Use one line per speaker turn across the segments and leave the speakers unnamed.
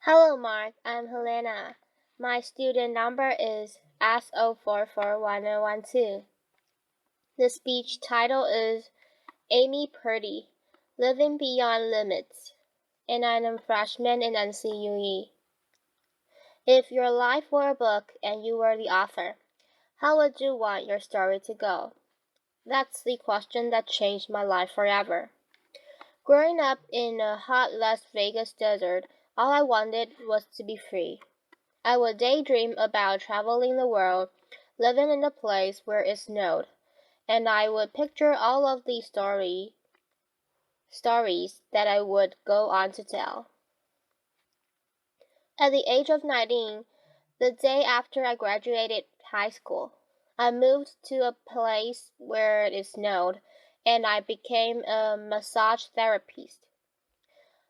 Hello, Mark. I'm Hellena. My student number is S044112. The speech title is Amy Purdy, Living Beyond Limits, and I'm a freshman in NCUE. If your life were a book and you were the author, how would you want your story to go? That's the question that changed my life forever. Growing up in a hot Las Vegas desert, all I wanted was to be free. I would daydream about traveling the world, living in a place where it snowed, and I would picture all of the stories that I would go on to tell. At the age of 19, the day after I graduated high school, I moved to a place where it snowed, and I became a massage therapist.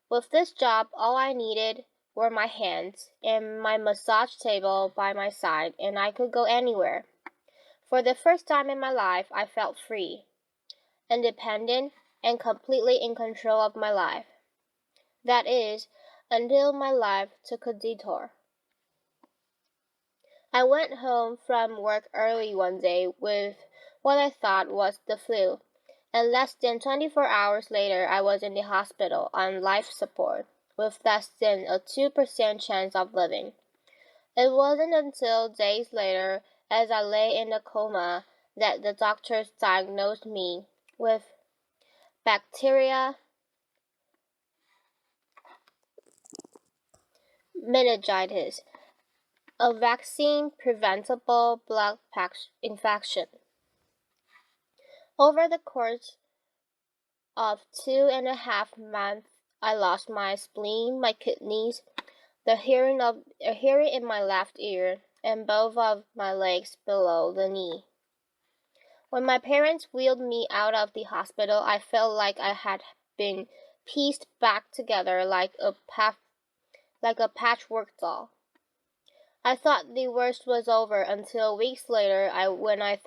With this job, all I needed were my hands and my massage table by my side, and I could go anywhere. For the first time in my life, I felt free, independent, and completely in control of my life. That is, until my life took a detour. I went home from work early one day with what I thought was the flu, and less than 24 hours later I was in the hospital on life support, with less than a 2% chance of living. It wasn't until days later, as I lay in a coma, that the doctors diagnosed me with bacteria meningitis, a vaccine-preventable blood infection. Over the course of 2.5 months, I lost my spleen, my kidneys, the hearing in my left ear, and both of my legs below the knee. When my parents wheeled me out of the hospital, I felt like I had been pieced back together like a patchwork doll. I thought the worst was over until weeks later when I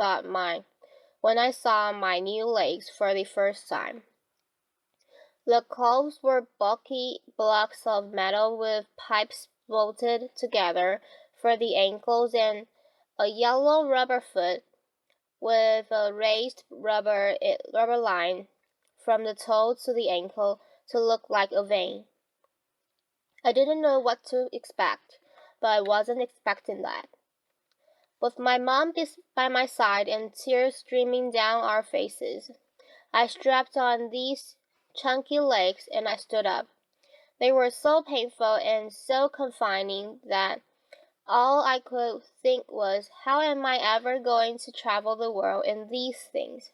saw my new legs for the first time. The calves were bulky blocks of metal with pipes bolted together for the ankles and a yellow rubber foot with a raised rubber line from the toe to the ankle to look like a vein. I didn't know what to expect, but I wasn't expecting that. With my mom by my side and tears streaming down our faces, I strapped on these chunky legs and I stood up. They were so painful and so confining that all I could think was, how am I ever going to travel the world in these things?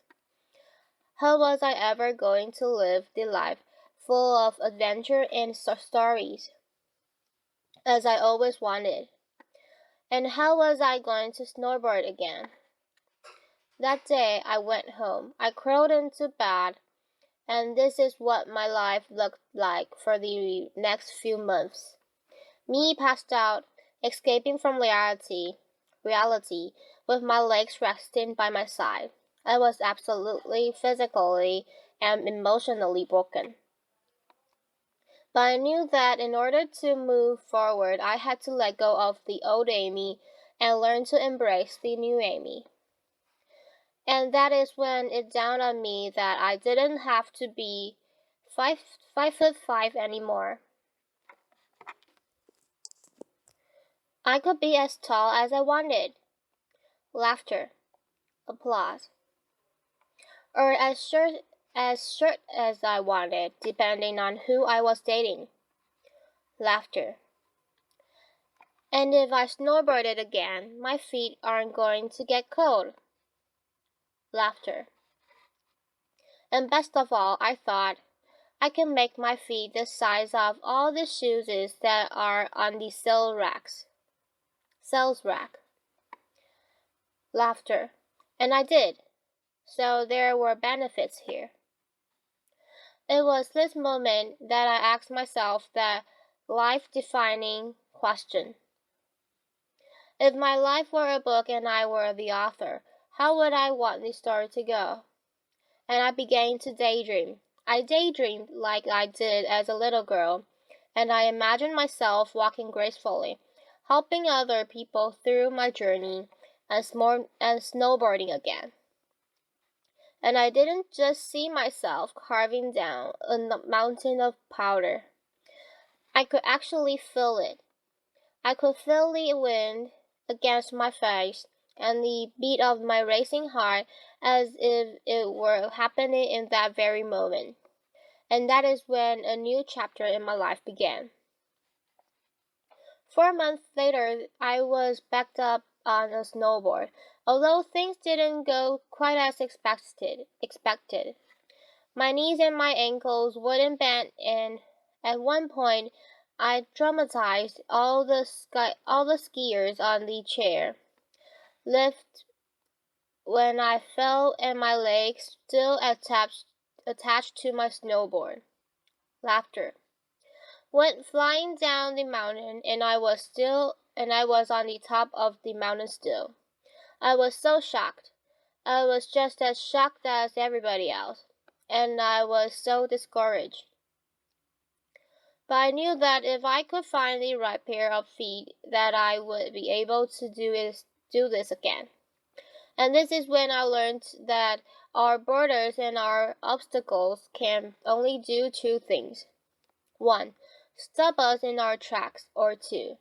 How was I ever going to live the life full of adventure and stories, as I always wanted? And how was I going to snowboard again? That day I went home. I crawled into bed, and this is what my life looked like for the next few months. Me passed out, escaping from reality, with my legs resting by my side. I was absolutely, physically, and emotionally broken. But I knew that in order to move forward, I had to let go of the old Amy and learn to embrace the new Amy. And that is when it dawned on me that I didn't have to be 5'5" anymore. I could be as tall as I wanted. Laughter, applause, or as short as I wanted, depending on who I was dating. Laughter. And if I snowboarded again, my feet aren't going to get cold. Laughter. And best of all, I thought, I can make my feet the size of all the shoes that are on the sales rack. Laughter. And I did. So there were benefits here. It was this moment that I asked myself that life-defining question. If my life were a book and I were the author, how would I want the story to go? And I began to daydream. I daydreamed like I did as a little girl, and I imagined myself walking gracefully, helping other people through my journey and snowboarding again. And I didn't just see myself carving down a mountain of powder. I could actually feel it. I could feel the wind against my face and the beat of my racing heart as if it were happening in that very moment. And that is when a new chapter in my life began. 4 months later, I was backed up on a snowboard, although things didn't go quite as expected. My knees and my ankles wouldn't bend, and at one point, I dramatized all the skiers on the chair lift when I fell and my legs still attached to my snowboard. Laughter went flying down the mountain, and I was on the top of the mountain still. I was so shocked. I was just as shocked as everybody else, and I was so discouraged. But I knew that if I could find the right pair of feet, that I would be able to do this again. And this is when I learned that our borders and our obstacles can only do two things. 1. Stop us in our tracks, or 2.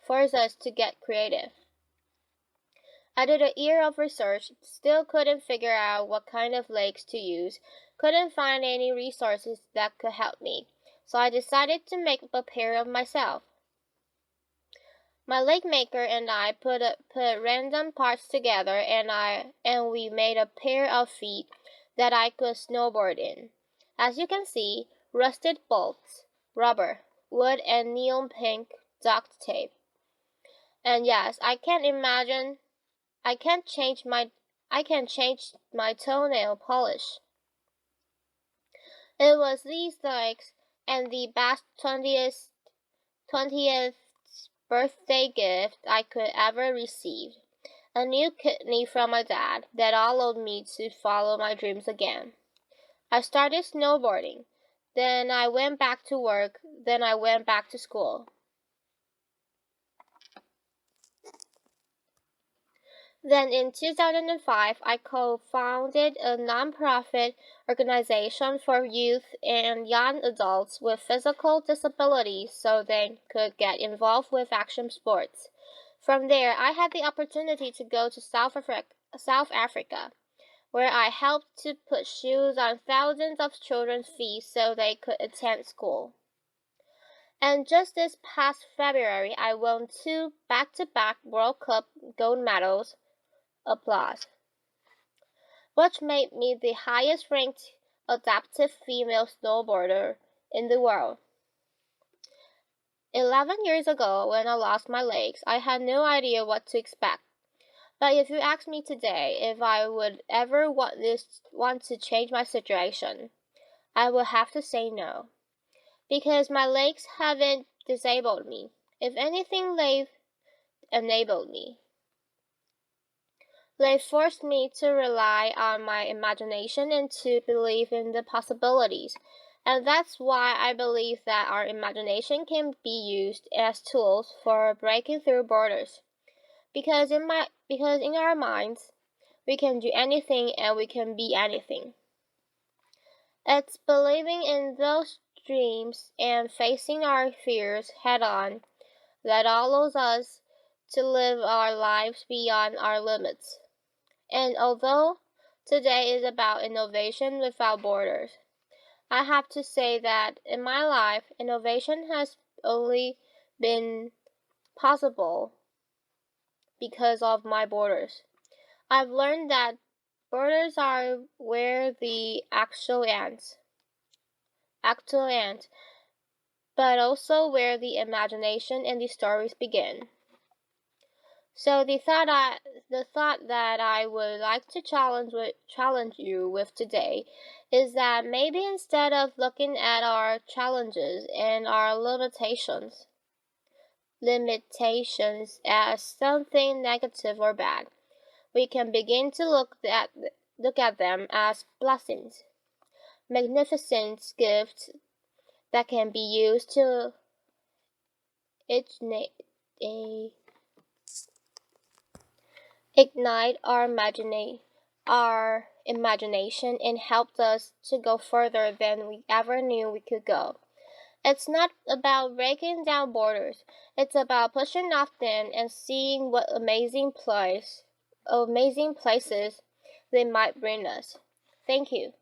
Force us to get creative. I did a year of research, still couldn't figure out what kind of legs to use, couldn't find any resources that could help me, so I decided to make a pair of myself. My leg maker and I put random parts together, and we made a pair of feet that I could snowboard in. As you can see, rusted bolts, rubber, wood, and neon pink duct tape. And yes, I can change my toenail polish. It was these legs and the best 20th birthday gift I could ever receive. A new kidney from my dad that allowed me to follow my dreams again. I started snowboarding. Then I went back to work. Then I went back to school. Then in 2005, I co-founded a nonprofit organization for youth and young adults with physical disabilities so they could get involved with action sports. From there, I had the opportunity to go to South Africa, where I helped to put shoes on thousands of children's feet so they could attend school. And just this past February, I won 2 back-to-back World Cup gold medals. Applause. Which made me the highest ranked adaptive female snowboarder in the world. 11 years ago, when I lost my legs, I had no idea what to expect. But if you ask me today if I would ever want to change my situation, I would have to say no. Because my legs haven't disabled me. If anything, they've enabled me. They forced me to rely on my imagination and to believe in the possibilities. And that's why I believe that our imagination can be used as tools for breaking through borders. Because in our minds, we can do anything and we can be anything. It's believing in those dreams and facing our fears head on that allows us to live our lives beyond our limits. And although today is about innovation without borders, I have to say that in my life, innovation has only been possible because of my borders. I've learned that borders are where the actual ends, but also where the imagination and the stories begin. So the thought that I would like to challenge you with today is that maybe instead of looking at our challenges and our limitations as something negative or bad, we can begin to look at them as blessings, magnificent gifts that can be used to ignite our imagination and helped us to go further than we ever knew we could go. It's not about breaking down borders. It's about pushing off them and seeing what amazing places they might bring us. Thank you.